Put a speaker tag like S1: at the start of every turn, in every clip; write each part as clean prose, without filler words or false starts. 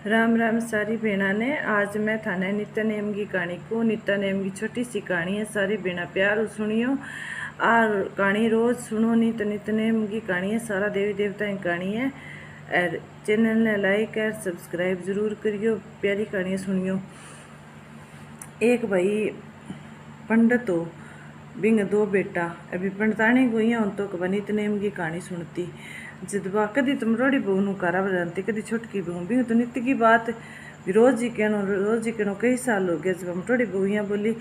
S1: राम राम सारी भेणा ने। आज मैं थाने नित्य की कहानी को नित्य की छोटी सी कहानी है। सारी भेणा प्यार सुनियो और कहानी रोज सुनो। नित्य की कहानी है, सारा देवी देवता की कहानी है। और चैनल ने लाइक और सब्सक्राइब जरूर करियो। प्यारी कहानी सुनियो। एक भाई पंडित हो, बिंग दो बेटा। अभी पंडितानी को यहाँ तो कब नित्य की कहानी सुनती जिदबा कदी तुम रोड़ी बहू नु कारा बजानती, कदी छोटकी बहू बिंग तो नित्य की बात रोज ही कहनो कई साल हो गया। जब हम थोड़ी बहू यहाँ बोली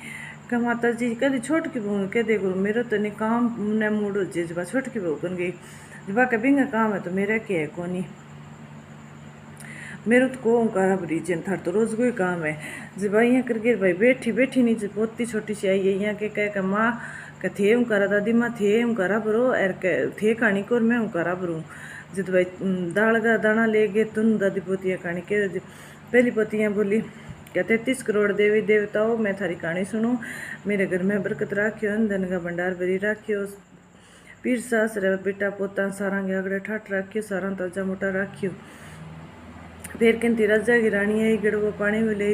S1: कि माता जी कदी छोटकी बहू कह दे गुरु मेरा तो नहीं काम ने मूड हो जाए। जब छोटकी बहू बन गई जब के बिंग काम है तो मेरा क्या है कोनी, मेरे तो को कारा बरीजन था तो रोज कोई काम है। जब यहाँ करके भाई बैठी बैठी नहीं पोती छोटी सी आई है यहाँ के कह माँ के थे हूँ करा दादी माँ थे हूँ करा भरो एर थे कहानी को मैं हूँ करा भरूँ। जब भाई दाल का दाना ले गए तुम दादी पोतियाँ कहानी के पहली पोतियाँ बोली क्या 33 करोड़ देवी देवताओं मैं थारी कहानी सुनूँ। मेरे घर में बरकत राखियो, धन का भंडार भरी राखियो, पीर सास रे बेटा पोता सारा के आगड़े ठाठ राखियो, सारा ताजा मोटा राखियो। फिर कहती राजा की रानी आई गड़बो पानी में ले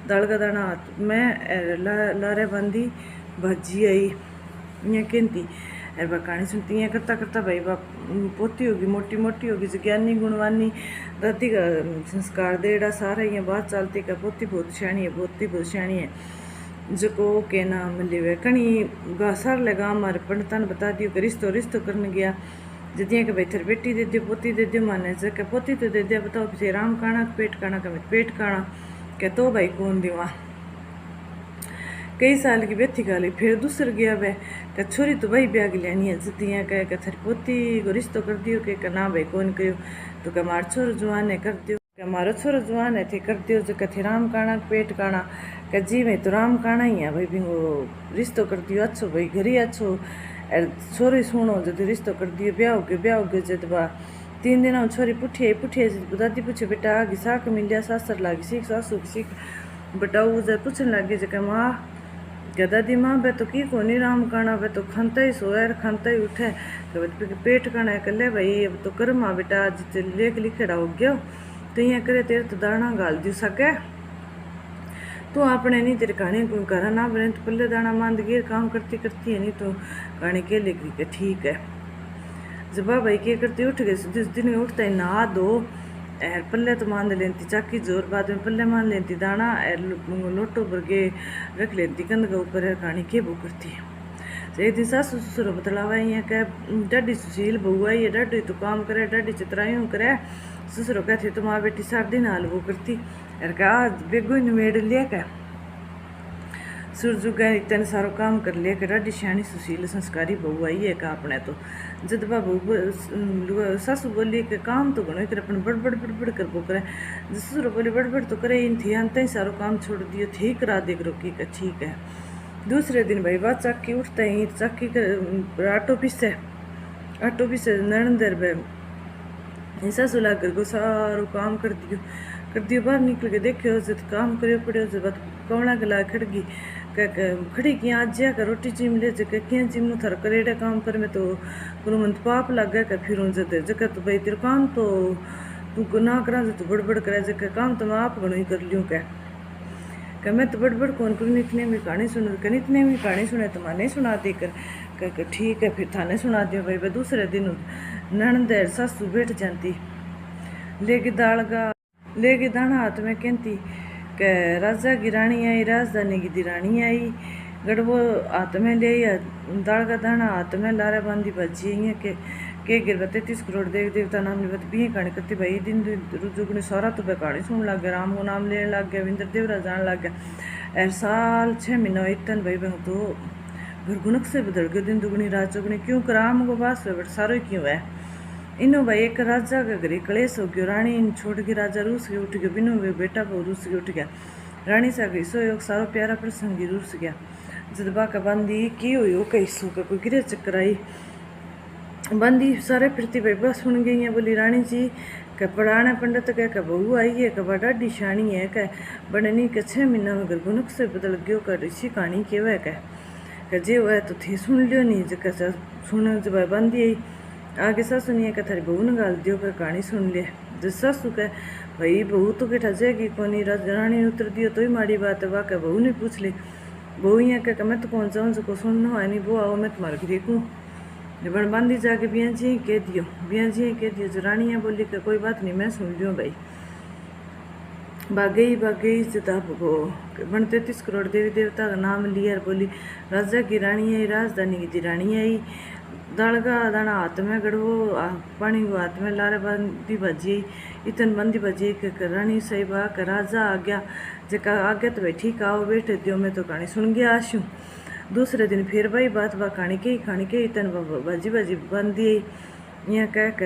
S1: दाल का दाना हाथ में लारे बांधी भाजी आई। यहाँ कहती अरे बा कहानी सुनती हैं करता करता भाई बाप पोती होगी मोटी मोटी होगी ज्ञानी गुणवानी दादी का संस्कार देड़ा सारा यहाँ बात चलती का पोती बहुत सियाणी है, पोती बहुत सियाणी है। जो के नाम लिवे कणी सार लगा हमारे पंडिता ने बता दियो कि रिश्तो रिश्तो करने गया। जदिया के भाई तेरे बेटी दे दियो पोती दे दियो माने जब पोती तो दे दिया बताओ फिर राम काना पेट काना का पेट काना क्या तो भाई कौन दिवा। कई साल की बेथी गाली फिर दूसर गया वह क्या छोरी तो भाई ब्याह लेनी है। जदिया कह के थारी पोती को रिश्तो कर दियो के ना भाई कौन कहो तो क्या मार छोरो जुआन है कर दियो, क्या मारो छोरो जुआन है थे कर दियो। जो कथे राम काना पेट काना क्या जी मैं तो राम काना ही है भाई बिंगो रिश्तो कर दियो अच्छो भाई घर ही अच्छो। छोरी सुनो जब रिश्तो कर दियो ब्याह हो गयो जब 3 दिन छोरी पुठी आई दादी पूछे बेटा आगे साक मिलिया सासर लागी सीख सासू की सीख बटाऊ जब पूछने लगी जगह माँ क्या दादी माँ बे तो की कोनी राम काना बे तो खानता ही सोया खानता ही उठे पेट काना कर ले भाई अब तो कर माँ बेटा आज लेख लिखेड़ा हो गया तो यहाँ करे तेरे तो दाना गाल दियो सके तो आपने नहीं तेरे कहानी को करा ना बने तो पल्ले दाना मांद गिर काम करती करती है नहीं तो कहानी के लिख के ठीक है। जब भाई क्या करती उठ गए जिस दिन उठता है नहा दो एर पल्ले तो मान लेती चाकी जोर बाद में पल्ले मान लेती दाना एर लोटो भर के रख लेती कंध के ऊपर कहानी के वो करती है। एक दिन सासू ससुर बतलावा यहाँ कह डाडी सुशील बहू आई है डाडी तो काम करे डाडी चित्रायूँ करे। ससुर कहती तो माँ बेटी सार दिन हाल वो करती एर कहा बेगो मेड़ लिया क्या सूरज गए इतने सारो काम कर लिया कि डाडी सियाणी सुशील संस्कारी बहू आई है का अपने तो जब बहू सासू बोली कि काम तो घणो करे अपन बड़बड़ कर वो करे। ससुर बोली बड़बड़ तो करे इन थी अंत ही सारो काम छोड़ दियो थे करा दे करो की ठीक है। दूसरे दिन भाई बात चाकी उठता ही चाकी कर आटो पीसे नरंदर भाई सासू ला कर को सारो काम कर दियो बाहर निकल के देखियो जब काम करियो पड़ियो जब कौड़ा गला खड़गी खड़ी की आज जा कर रोटी चिम ले जगह क्या चिमू थर करेड़ा काम कर में तो मंत पाप लग गया का फिर जगह तो भाई तेरे काम तो तू ना करा तो बड़बड़ करा जगह काम तो मैं आप घणो ही कर लियूँ क्या मैं तो बड़बड़ कौन करूँ इतने में कहानी सुन इतने में कहानी सुने तो मैं नहीं सुना दी कर ठीक है फिर थाने सुना दियो भाई। दूसरे दिन ननद सासू बैठ जाती लेके दाना हाथ में कहती के राजा की रानी आई राजधानी की रानी आई गड़बो हाथ में ले दाल का दाना हाथ में लारा बांधी भाजी है के गिर 33 करोड़ देवी देवता नाम नहीं बत भी कहानी करती भाई दिन रुजुगनी सारा तो कहानी सुन लग गया राम को नाम लेने लग गया विंद्र देवरा जान लग गया। एर साल 6 महीना इतन भाई बहू तो भरगुनक से बदल गए दिन दुगनी रात चुगनी क्यों राम को बास बट सारो क्यों है इनो भाई एक राजा का घरे कलेश हो गयो। रानी छोड़ के राजा रूस के उठ गयो बिनो वे बेटा बहु रूस के उठ गया। रानी सा गई सो योग सारो प्यारा प्रसंगी रूस गया। जदबा का बंदी की हुई हो कई सो का कोई गिरे चक्कर आई बंदी सारे फिरती भाई बस सुन गई है। बोली रानी जी कह पढ़ाने पंडित कह बहू आई है कह डाडी शानी है कह बने नहीं कह 6 महीना में गर्भुनक से बदल गयो कर इसी कहानी के वह कह जे वह तो थे सुन लियो नहीं जगह सुन जब बंदी आई आगे सासू नहीं है थारी बहू ने गाल दियो कर कहानी सुन ले। जो सासू कह भाई बहू तो केठा जाएगी कोनी, रानी ने उत्तर दियो तो ही माड़ी बात है। वाकई बहू ने पूछ ली, बहू यहाँ कह मैं तो कौन जाऊँ जो सुनना है नहीं, वो आओ मैं तुम्हारे घर देखूँ। बन बांधी जाके बिया जी कह दियो, बिया जी कह दियो। जो रानी बोली कि कोई बात नहीं मैं सुन लियो भाई। बागई जता भगो बन 33 करोड़ देवी देवता का नाम लिया, बोली राजा की रानी आई, राजधानी की रानी आई। दाल का दाना हाथ में गड़वो, पानी को हाथ में लारे बंदी भजी, इतन बंदी भजी कि रानी साहिबा का राजा आ गया। जका आ गया तो भाई ठीक आओ बैठे दियो, मैं तो कहानी सुन गया आशू। दूसरे दिन फिर भाई बात बा कहानी के इतन भजी भजी बंदी यहाँ कह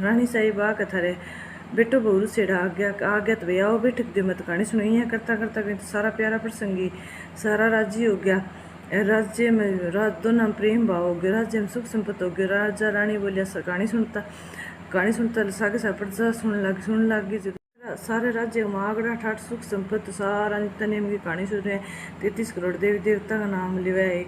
S1: रानी साहिबा का थारे बेटो बहू सेड़ा आ गया तो भैया आओ बैठक दे, मैं तो कहानी सुनाई है। करता करता तो सारा प्यारा प्रसंगी सारा राज्य हो गया। राज्य में दोनों प्रेम भाव हो गया, राज्य में सुख संपत्ति हो गया। राजा रानी बोलिया कहानी सुनता सागे सा प्रजा सुन लगी। सारे राज्य में आगड़ा ठाठ सुख संपत्ति सारा नित्य नेम की कहानी सुन रहे हैं। 33 करोड़ देवी देवता का नाम लिया एक